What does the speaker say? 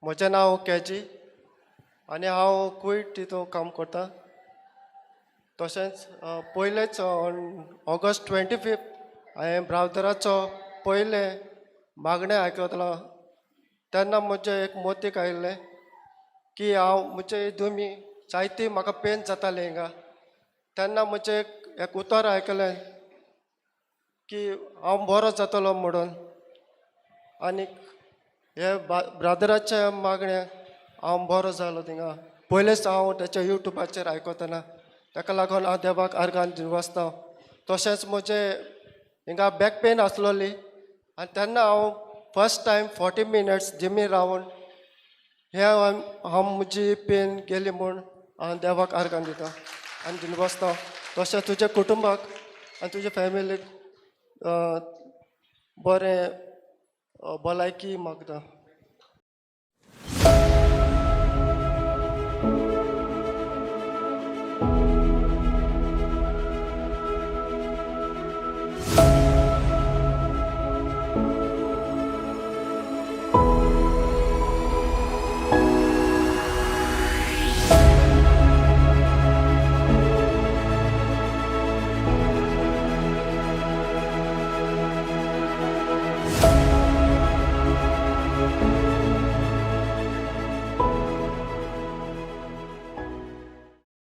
म्हजें नांव केजी आनी हांव कुयट तितून काम करतां. तशेंच पयलेच ऑगस्ट 25 हांवें ब्रावदराचो पयलें मागणें आयकतलो. तेन्ना म्हजें एक मोतीक आयिल्लें की हांव म्हजे हितून जायती म्हाका पेन जाताली हिंगा. तेन्ना म्हजें एक उतर आयकलें की हांव बरो जातलो म्हणून. आनीक हे ब्रादराचे मागणें हांव बरो जालो थिंगा. पयलेच हांव तेच्या युट्यूबाचेर आयकतना ताका लागून हांव देवाक आर्गां दिवन वचता. तशेंच म्हजें हिंगा बॅक पेन आसलोली आनी तेन्ना हांव first time 40 minutes Jimmy Ravan हे हांव म्हजी पेन गेली म्हूण हांव देवाक आर्गां दिता आनी दिवन वचता. तशेंच तुज्या कुटुंबाक आनी तुज्या फॅमिलीक बरें भलायकी मागता.